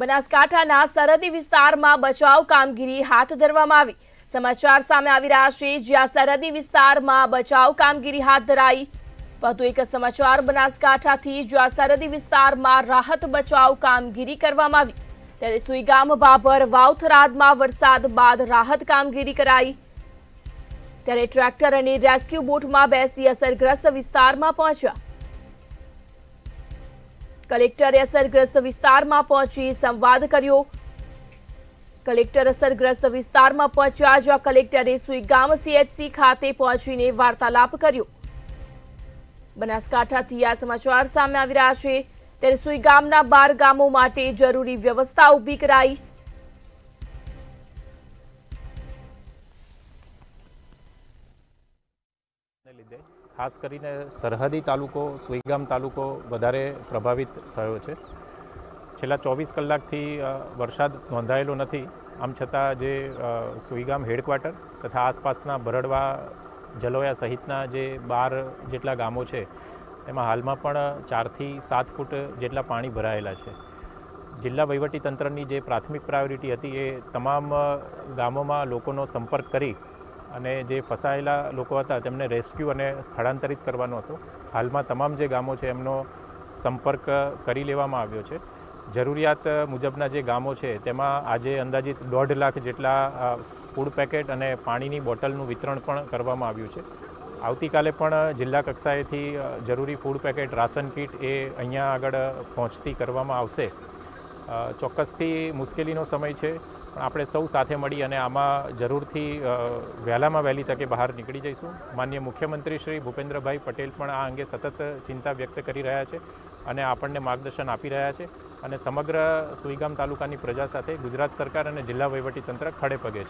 બનાસકાંઠાના સરહદી વિસ્તારમાં બચાવ કામગીરી હાથ ધરવામાં આવી। સમાચાર સામે આવી રહ્યા છે, જ્યાં સરહદી વિસ્તારમાં બચાવ કામગીરી હાથ ધરાઈ। વધુ એક સમાચાર બનાસકાંઠાથી, જ્યાં સરહદી વિસ્તારમાં રાહત બચાવ કામગીરી કરવામાં આવી, ત્યારે સુઈગામ, બાબર, વાવ-થરાદમાં વરસાદ બાદ રાહત કામગીરી કરાઈ। ત્યારે ટ્રેક્ટર અને રેસ્ક્યુ બોટમાં બેસી અસરગ્રસ્ત વિસ્તારમાં પહોંચ્યા। કલેક્ટરે અસરગ્રસ્ત વિસ્તારમાં પહોંચી સંવાદ કર્યો। કલેક્ટર અસરગ્રસ્ત વિસ્તારમાં પહોંચ્યા, જ્યાં કલેક્ટરે સુઈગામ CHC ખાતે પહોંચીને વાર્તાલાપ કર્યો। બનાસકાંઠાથી આ સમાચાર સામે આવી રહ્યા છે, ત્યારે સુઈગામના 12 ગામો માટે જરૂરી વ્યવસ્થા ઊભી કરાઈ। ખાસ કરીને સરહદી તાલુકો સુઈગામ તાલુકો વધારે પ્રભાવિત થયો છે। છેલ્લા 24 કલાકથી વરસાદ નોંધાયેલો નથી। આમ છતાં જે સુઈગામ હેડક્વાર્ટર તથા આસપાસના બરડવા, જલોયા સહિતના જે 12 જેટલા ગામો છે, તેમાં હાલમાં પણ 4 થી 7 ફૂટ જેટલા પાણી ભરાયેલા છે। જિલ્લા વહીવટીતંત્રની જે પ્રાથમિક પ્રાયોરિટી હતી એ તમામ ગામોમાં લોકોનો સંપર્ક કરી અને જે ફસાયેલા લોકો હતા તેમને રેસ્ક્યુ અને સ્થળાંતરિત કરવાનો હતો। હાલમાં તમામ જે ગામો છે એમનો સંપર્ક કરી લેવામાં આવ્યો છે। જરૂરિયાત મુજબના જે ગામો છે તેમાં આજે અંદાજિત 1.5 લાખ જેટલા ફૂડ પેકેટ અને પાણીની બોટલનું વિતરણ પણ કરવામાં આવ્યું છે। આવતીકાલે પણ જિલ્લા કક્ષાએથી જરૂરી ફૂડ પેકેટ, રાશન કીટ એ અહીંયા આગળ પહોંચતી કરવામાં આવશે। ચોક્કસથી મુશ્કેલીનો સમય છે, પણ આપણે સૌ સાથે મળી અને આમાં જરૂરથી વહેલામાં વહેલી તકે બહાર નીકળી જઈશું। માનનીય મુખ્યમંત્રી શ્રી ભૂપેન્દ્રભાઈ પટેલ પણ આ અંગે સતત ચિંતા વ્યક્ત કરી રહ્યા છે અને આપણને માર્ગદર્શન આપી રહ્યા છે અને સમગ્ર સુઈગામ તાલુકાની પ્રજા સાથે ગુજરાત સરકાર અને જિલ્લા વહીવટીતંત્ર ખડે પગે છે।